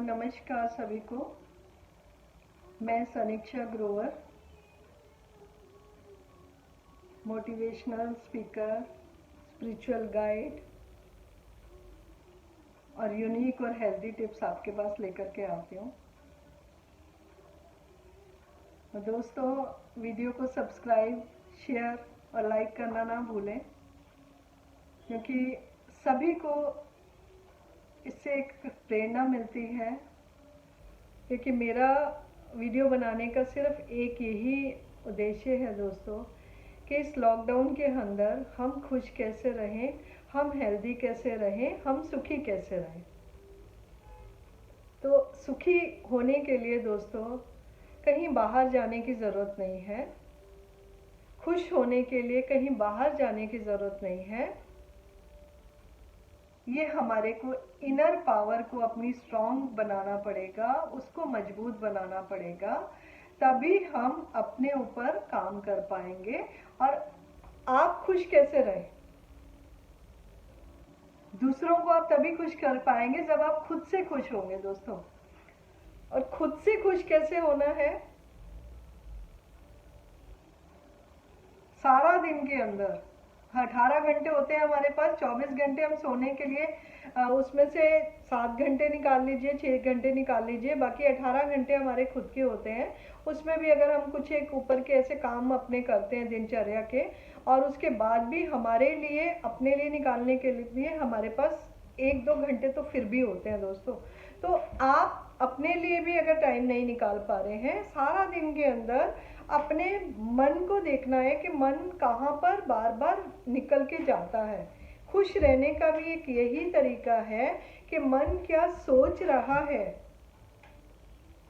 नमस्कार सभी को। मैं Saniksha Grover, motivational speaker, spiritual guide और यूनिक और हेल्दी टिप्स आपके पास लेकर के आती हूँ। दोस्तों, वीडियो को सब्सक्राइब, शेयर और लाइक करना ना भूलें, क्योंकि सभी को इससे एक प्रेरणा मिलती है। क्योंकि मेरा वीडियो बनाने का सिर्फ एक यही उद्देश्य है दोस्तों, कि इस लॉकडाउन के अंदर हम खुश कैसे रहें, हम हेल्दी कैसे रहें, हम सुखी कैसे रहें। तो सुखी होने के लिए दोस्तों कहीं बाहर जाने की ज़रूरत नहीं है, खुश होने के लिए कहीं बाहर जाने की ज़रूरत नहीं है। ये हमारे को इनर पावर को अपनी स्ट्रॉन्ग बनाना पड़ेगा, उसको मजबूत बनाना पड़ेगा, तभी हम अपने ऊपर काम कर पाएंगे। और आप खुश कैसे रहें, दूसरों को आप तभी खुश कर पाएंगे जब आप खुद से खुश होंगे दोस्तों। और खुद से खुश कैसे होना है, सारा दिन के अंदर 18 घंटे होते हैं हमारे पास, 24 घंटे हम सोने के लिए, उसमें से 7 घंटे निकाल लीजिए, 6 घंटे निकाल लीजिए, बाकी 18 घंटे हमारे खुद के होते हैं। उसमें भी अगर हम कुछ एक ऊपर के ऐसे काम अपने करते हैं दिनचर्या के, और उसके बाद भी हमारे लिए अपने लिए निकालने के लिए हमारे पास 1-2 घंटे तो फिर भी होते हैं दोस्तों। तो आप अपने लिए भी अगर टाइम नहीं निकाल पा रहे हैं, सारा दिन के अंदर अपने मन को देखना है कि मन कहाँ पर बार बार निकल के जाता है। खुश रहने का भी एक यही तरीका है कि मन क्या सोच रहा है,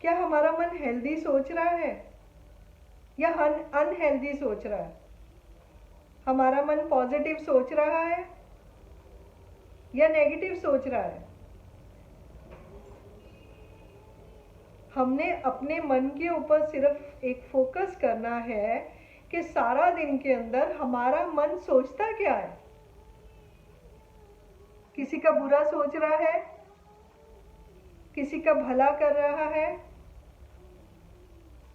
क्या हमारा मन हेल्दी सोच रहा है या अनहेल्दी सोच रहा है, हमारा मन पॉजिटिव सोच रहा है या नेगेटिव सोच रहा है। हमने अपने मन के ऊपर सिर्फ एक फोकस करना है कि सारा दिन के अंदर हमारा मन सोचता क्या है। किसी का बुरा सोच रहा है, किसी का भला कर रहा है।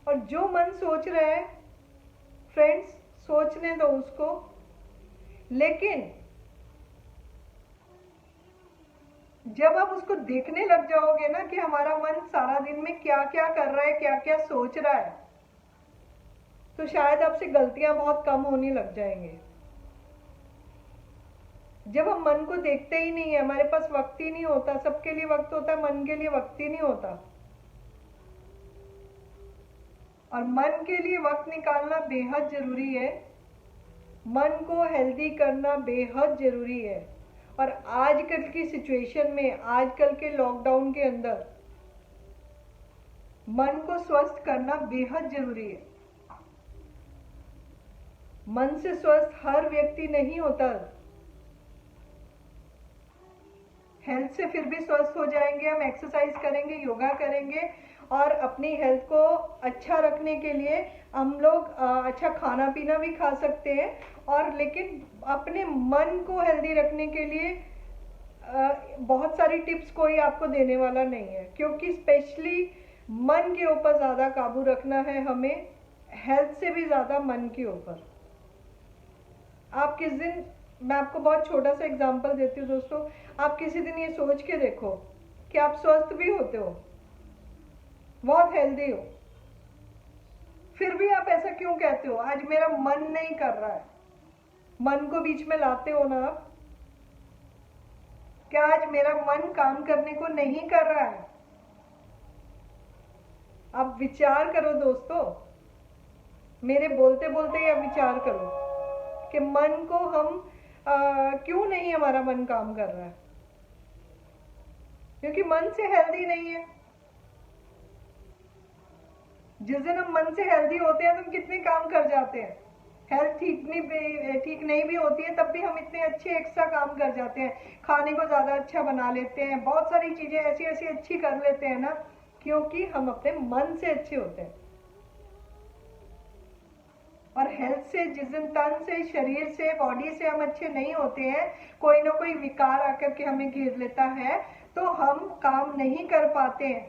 और जो मन सोच रहा है फ्रेंड्स, सोचने दो उसको, लेकिन जब आप उसको देखने लग जाओगे ना कि हमारा मन सारा दिन में क्या क्या कर रहा है, क्या क्या सोच रहा है, तो शायद आपसे गलतियां बहुत कम होने लग जाएंगे। जब हम मन को देखते ही नहीं है, हमारे पास वक्त ही नहीं होता, सबके लिए वक्त होता है, मन के लिए वक्त ही नहीं होता। और मन के लिए वक्त निकालना बेहद जरूरी है, मन को हेल्दी करना बेहद जरूरी है। और आजकल की सिचुएशन में, आजकल के लॉकडाउन के अंदर मन को स्वस्थ करना बेहद जरूरी है। मन से स्वस्थ हर व्यक्ति नहीं होता। हेल्थ से फिर भी स्वस्थ हो जाएंगे, हम एक्सरसाइज करेंगे, योगा करेंगे और अपनी हेल्थ को अच्छा रखने के लिए हम लोग अच्छा खाना पीना भी खा सकते हैं। और लेकिन अपने मन को हेल्दी रखने के लिए बहुत सारी टिप्स कोई आपको देने वाला नहीं है, क्योंकि स्पेशली मन के ऊपर ज़्यादा काबू रखना है हमें, हेल्थ से भी ज़्यादा मन के ऊपर। आप किस दिन, मैं आपको बहुत छोटा सा एग्जांपल देती हूँ दोस्तों, आप किसी दिन ये सोच के देखो कि आप स्वस्थ भी होते हो, बहुत हेल्दी हो, फिर भी आप ऐसा क्यों कहते हो, आज मेरा मन नहीं कर रहा है। मन को बीच में लाते हो ना आप, क्या आज मेरा मन काम करने को नहीं कर रहा है। आप विचार करो दोस्तों, मेरे बोलते बोलते ही आप विचार करो कि मन को हम क्यों नहीं, हमारा मन काम कर रहा है, क्योंकि मन से हेल्दी नहीं है। जिस दिन हम मन से हेल्दी होते हैं तो हम कितने काम कर जाते हैं, हेल्थ ठीक नहीं भी होती है तब भी हम इतने अच्छे एक्स्ट्रा काम कर जाते हैं, खाने को ज़्यादा अच्छा बना लेते हैं, बहुत सारी चीज़ें ऐसी ऐसी अच्छी कर लेते हैं ना, क्योंकि हम अपने मन से अच्छे होते हैं। और हेल्थ से, जिस दिन तन से, शरीर से, बॉडी से हम अच्छे नहीं होते हैं, कोई ना कोई विकार आकर के हमें घेर लेता है, तो हम काम नहीं कर पाते हैं।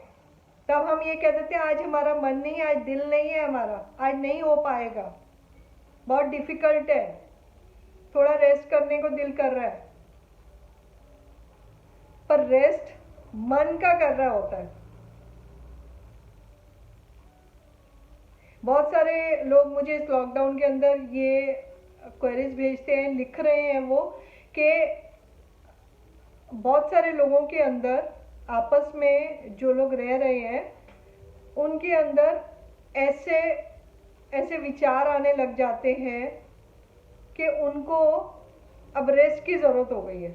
तब हम ये कह देते हैं आज हमारा मन नहीं है, आज दिल नहीं है हमारा, आज नहीं हो पाएगा, बहुत डिफिकल्ट है, थोड़ा रेस्ट करने को दिल कर रहा है। पर रेस्ट मन का कर रहा होता है। बहुत सारे लोग मुझे इस लॉकडाउन के अंदर ये क्वेरीज भेजते हैं, लिख रहे हैं वो, कि बहुत सारे लोगों के अंदर, आपस में जो लोग रह रहे हैं, उनके अंदर ऐसे ऐसे विचार आने लग जाते हैं कि उनको अब रेस्ट की ज़रूरत हो गई है।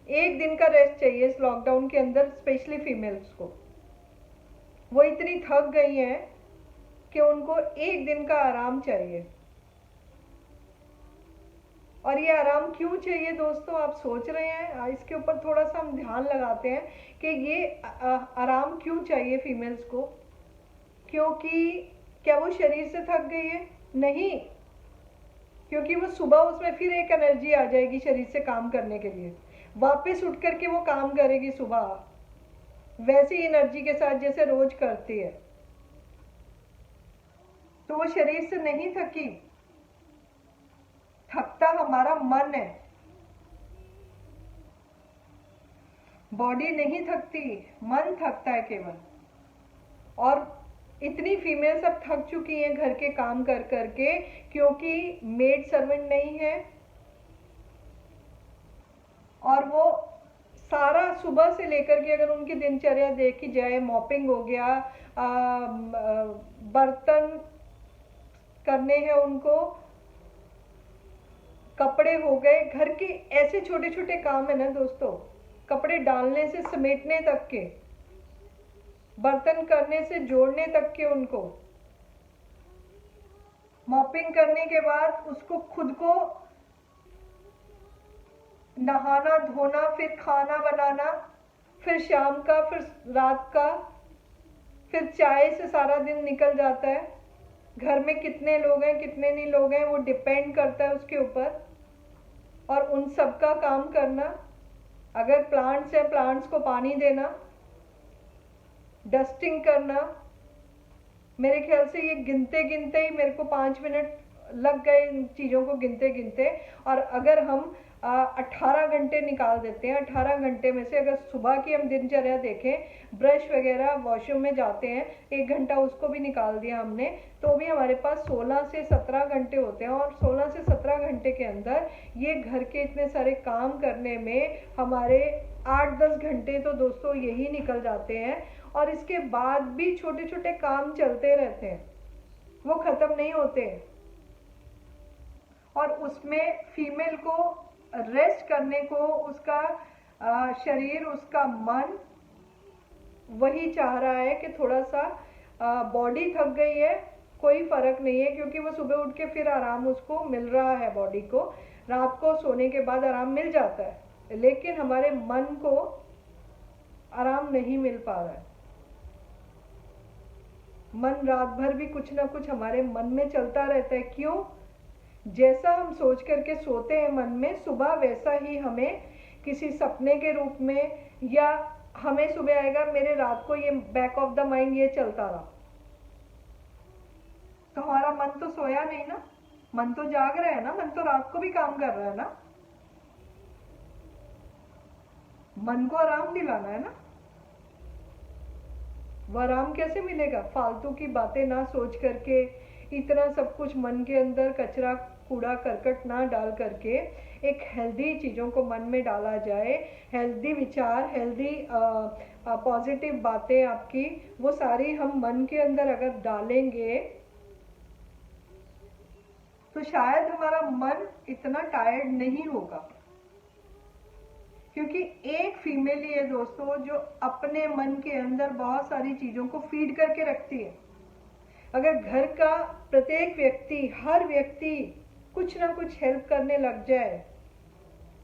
एक दिन का रेस्ट चाहिए इस लॉकडाउन के अंदर, स्पेशली फीमेल्स को। वो इतनी थक गई हैं कि उनको एक दिन का आराम चाहिए। और ये आराम क्यों चाहिए दोस्तों, आप सोच रहे हैं? इसके ऊपर थोड़ा सा हम ध्यान लगाते हैं कि ये आराम क्यों चाहिए फीमेल्स को। क्योंकि क्या वो शरीर से थक गई है? नहीं, क्योंकि वो सुबह उसमें फिर एक एनर्जी आ जाएगी शरीर से काम करने के लिए, वापस उठ करके वो काम करेगी सुबह वैसी एनर्जी के साथ जैसे रोज करती है। तो वो शरीर से नहीं थकी, थकता हमारा मन है, बॉडी नहीं थकती, मन थकता है केवल। और इतनी फीमेल्स अब थक चुकी हैं घर के काम कर करके, क्योंकि मेड सर्वेंट नहीं है, और वो सारा सुबह से लेकर के अगर उनकी दिनचर्या देखी जाए, मॉपिंग हो गया, बर्तन करने हैं उनको, कपड़े हो गए, घर के ऐसे छोटे छोटे काम है ना दोस्तों, कपड़े डालने से समेटने तक के, बर्तन करने से जोड़ने तक के, उनको मॉपिंग करने के बाद उसको खुद को नहाना धोना, फिर खाना बनाना, फिर शाम का, फिर रात का, फिर चाय से सारा दिन निकल जाता है। घर में कितने लोग हैं कितने नहीं लोग हैं वो डिपेंड करता है उसके ऊपर। और उन सब का काम करना, अगर प्लांट्स है प्लांट्स को पानी देना, डस्टिंग करना, मेरे ख्याल से ये गिनते गिनते ही मेरे को 5 मिनट लग गए इन चीज़ों को गिनते गिनते। और अगर हम 18 घंटे निकाल देते हैं, 18 घंटे में से अगर सुबह की हम दिनचर्या देखें, ब्रश वगैरह, वॉशरूम में जाते हैं, 1 घंटा उसको भी निकाल दिया हमने, तो भी हमारे पास 16 से 17 घंटे होते हैं। और 16 से 17 घंटे के अंदर ये घर के इतने सारे काम करने में हमारे 8-10 घंटे तो दोस्तों यही निकल जाते हैं। और इसके बाद भी छोटे छोटे काम चलते रहते हैं, वो ख़त्म नहीं होते। और उसमें फीमेल को रेस्ट करने को उसका शरीर, उसका मन वही चाह रहा है कि थोड़ा सा बॉडी थक गई है, कोई फ़र्क नहीं है, क्योंकि वो सुबह उठ के फिर आराम उसको मिल रहा है, बॉडी को रात को सोने के बाद आराम मिल जाता है, लेकिन हमारे मन को आराम नहीं मिल पा रहा है। मन रात भर भी कुछ ना कुछ हमारे मन में चलता रहता है। क्यों? जैसा हम सोच करके सोते हैं मन में, सुबह वैसा ही हमें किसी सपने के रूप में, या हमें सुबह आएगा, मेरे रात को ये बैक ऑफ द माइंड ये चलता रहा, तो हमारा मन तो सोया नहीं ना, मन तो जाग रहा है ना, मन तो रात को भी काम कर रहा है ना, मन को आराम दिलाना है ना। वो आराम कैसे मिलेगा? फालतू की बातें ना सोच करके, इतना सब कुछ मन के अंदर कचरा कूड़ा करकट ना डाल करके एक हेल्दी चीज़ों को मन में डाला जाए, हेल्दी विचार, हेल्दी पॉजिटिव बातें आपकी, वो सारी हम मन के अंदर अगर डालेंगे तो शायद हमारा मन इतना टायर्ड नहीं होगा। क्योंकि एक फीमेल ही है दोस्तों जो अपने मन के अंदर बहुत सारी चीज़ों को फीड करके रखती है। अगर घर का प्रत्येक व्यक्ति, हर व्यक्ति कुछ ना कुछ हेल्प करने लग जाए,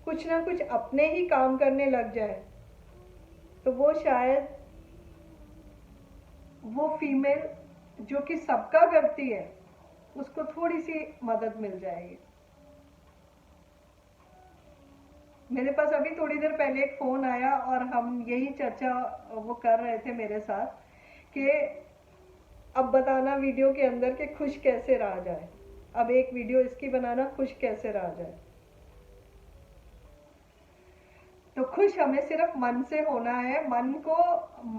कुछ ना कुछ अपने ही काम करने लग जाए, तो वो शायद वो फीमेल जो कि सबका करती है, उसको थोड़ी सी मदद मिल जाएगी। मेरे पास अभी थोड़ी देर पहले एक फोन आया और हम यही चर्चा वो कर रहे थे मेरे साथ कि अब बताना वीडियो के अंदर कि खुश कैसे रहा जाए। अब एक वीडियो इसकी बनाना, खुश कैसे रहा जाए। तो खुश हमें सिर्फ मन से होना है। मन को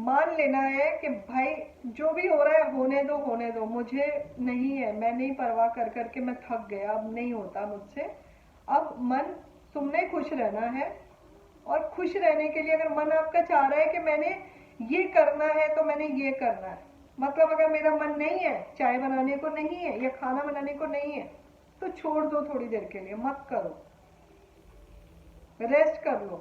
मान लेना है कि भाई जो भी हो रहा है होने दो, होने दो, मुझे नहीं है, मैं नहीं परवाह कर करके मैं थक गया, अब नहीं होता मुझसे। अब मन, तुमने खुश रहना है। और खुश रहने के लिए अगर मन आपका चाह रहा है कि मैंने ये करना है तो मैंने ये करना है, मतलब अगर मेरा मन नहीं है, चाय बनाने को नहीं है या खाना बनाने को नहीं है, तो छोड़ दो थोड़ी देर के लिए, मत करो, रेस्ट कर लो।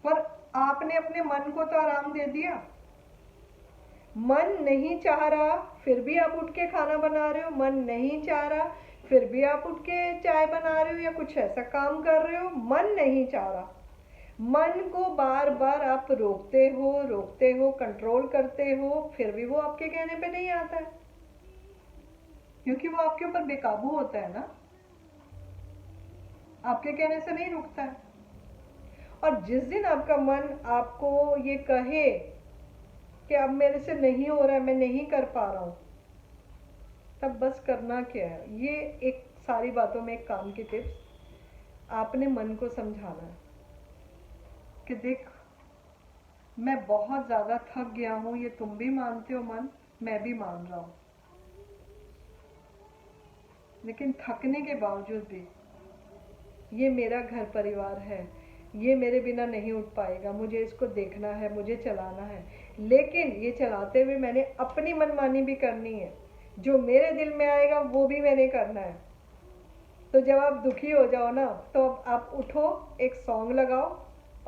पर आपने अपने मन को तो आराम दे दिया। मन नहीं चाह रहा फिर भी आप उठ के खाना बना रहे हो, मन नहीं चाह रहा फिर भी आप उठ के चाय बना रहे हो या कुछ ऐसा काम कर रहे हो, मन नहीं चाह रहा। मन को बार बार आप रोकते हो, कंट्रोल करते हो, फिर भी वो आपके कहने पे नहीं आता है, क्योंकि वो आपके ऊपर बेकाबू होता है ना, आपके कहने से नहीं रुकता है। और जिस दिन आपका मन आपको ये कहे कि अब मेरे से नहीं हो रहा है, मैं नहीं कर पा रहा हूं, तब बस करना क्या है, ये एक सारी बातों में एक काम की टिप्स, आपने मन को समझाना है कि देख मैं बहुत ज्यादा थक गया हूं, ये तुम भी मानते हो मन, मैं भी मान रहा हूं, लेकिन थकने के बावजूद भी ये मेरा घर परिवार है, ये मेरे बिना नहीं उठ पाएगा, मुझे इसको देखना है, मुझे चलाना है, लेकिन ये चलाते हुए मैंने अपनी मनमानी भी करनी है, जो मेरे दिल में आएगा वो भी मैंने करना है। तो जब आप दुखी हो जाओ ना, तो आप उठो, एक सॉन्ग लगाओ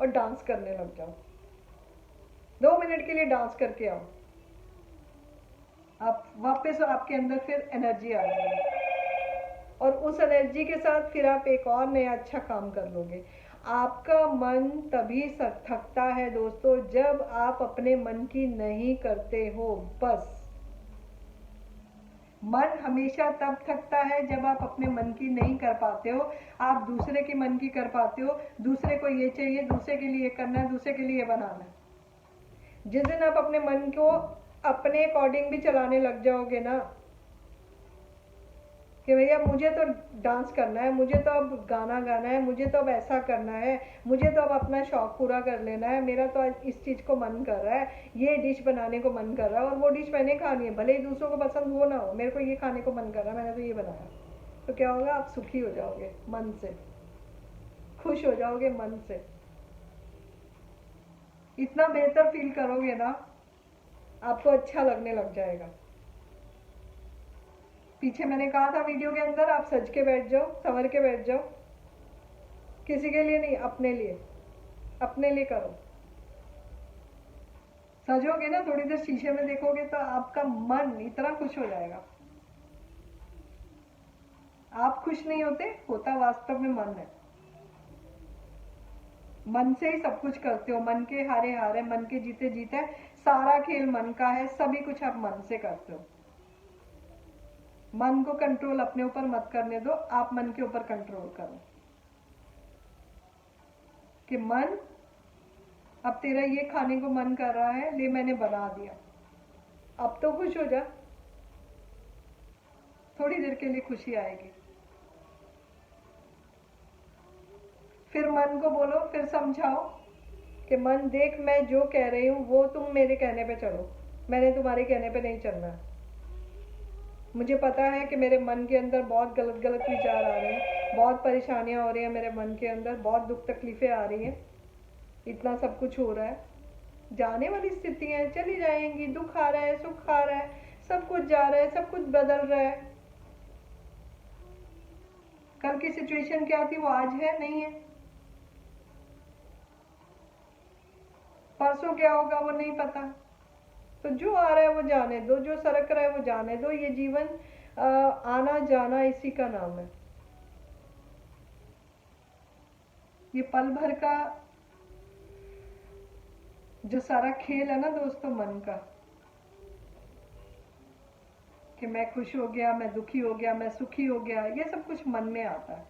और डांस करने लग जाओ, 2 मिनट के लिए डांस करके आओ, आप वापस आपके अंदर फिर एनर्जी आ जाएगी, और उस एनर्जी के साथ फिर आप एक और नया अच्छा काम कर लोगे। आपका मन तभी थकता है दोस्तों जब आप अपने मन की नहीं करते हो। बस मन हमेशा तब थकता है जब आप अपने मन की नहीं कर पाते हो, आप दूसरे के मन की कर पाते हो, दूसरे को ये चाहिए, दूसरे के लिए ये करना है, दूसरे के लिए ये बनाना है। जिस दिन आप अपने मन को अपने अकॉर्डिंग भी चलाने लग जाओगे ना, कि भैया मुझे तो डांस करना है, मुझे तो अब गाना गाना है, मुझे तो अब ऐसा करना है, मुझे तो अब अपना शौक पूरा कर लेना है, मेरा तो आज इस चीज़ को मन कर रहा है, ये डिश बनाने को मन कर रहा है और वो डिश मैंने खानी है, भले ही दूसरों को पसंद हो ना हो, मेरे को ये खाने को मन कर रहा है, मैंने तो ये बनाया। तो क्या होगा, आप सुखी हो जाओगे मन से, खुश हो जाओगे मन से, इतना बेहतर फील करोगे ना, आपको अच्छा लगने लग जाएगा। पीछे मैंने कहा था वीडियो के अंदर, आप सज के बैठ जाओ, संवर के बैठ जाओ, किसी के लिए नहीं, अपने लिए, अपने लिए करो। सजोगे ना, थोड़ी देर शीशे में देखोगे तो आपका मन इतना खुश हो जाएगा। आप खुश नहीं होते, होता वास्तव में मन है। मन से ही सब कुछ करते हो, मन के हारे हारे, मन के जीते जीते, सारा खेल मन का है, सभी कुछ आप मन से करते हो। मन को कंट्रोल अपने ऊपर मत करने दो, आप मन के ऊपर कंट्रोल करो कि मन अब तेरा ये खाने को मन कर रहा है, ले मैंने बना दिया, अब तो खुश हो जा, थोड़ी देर के लिए खुशी आएगी। फिर मन को बोलो, फिर समझाओ कि मन देख मैं जो कह रही हूँ वो तुम मेरे कहने पे चलो, मैंने तुम्हारे कहने पे नहीं चलना है। मुझे पता है कि मेरे मन के अंदर बहुत गलत गलत विचार आ रहे हैं, बहुत परेशानियां हो रही हैं मेरे मन के अंदर, बहुत दुख तकलीफें आ रही हैं, इतना सब कुछ हो रहा है, जाने वाली स्थितियां चली जाएंगी, दुख आ रहा है, सुख आ रहा है, सब कुछ जा रहा है, सब कुछ बदल रहा है। कल की सिचुएशन क्या थी वो आज है नहीं है, परसों क्या होगा वो नहीं पता। तो जो आ रहा है वो जाने दो, जो सरक रहा है वो जाने दो, ये जीवन आना जाना इसी का नाम है। ये पल भर का जो सारा खेल है ना दोस्तों मन का, कि मैं खुश हो गया, मैं दुखी हो गया, मैं सुखी हो गया, ये सब कुछ मन में आता है।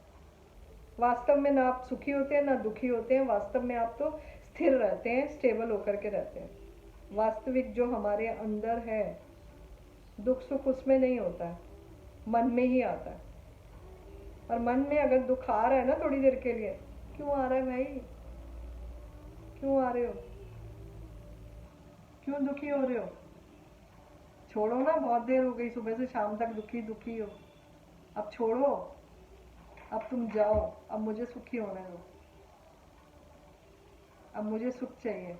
वास्तव में ना आप सुखी होते हैं ना दुखी होते हैं, वास्तव में आप तो स्थिर रहते हैं, स्टेबल होकर के रहते हैं। वास्तविक जो हमारे अंदर है, दुख सुख उसमें नहीं होता है, मन में ही आता है। और मन में अगर दुख आ रहा है ना थोड़ी देर के लिए, क्यों आ रहा है भाई, क्यों आ रहे हो, क्यों दुखी हो रहे हो? छोड़ो ना, बहुत देर हो गई, सुबह से शाम तक दुखी दुखी हो। अब छोड़ो, अब तुम जाओ, अब मुझे सुखी होने दो, अब मुझे सुख चाहिए।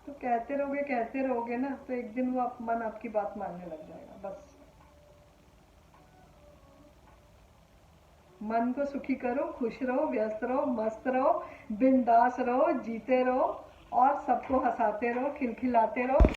तो कहते रहोगे ना, तो एक दिन वो मन आपकी बात मानने लग जाएगा। बस मन को सुखी करो, खुश रहो, व्यस्त रहो, मस्त रहो, बिंदास रहो, जीते रहो और सबको हंसाते रहो, खिलखिलाते रहो।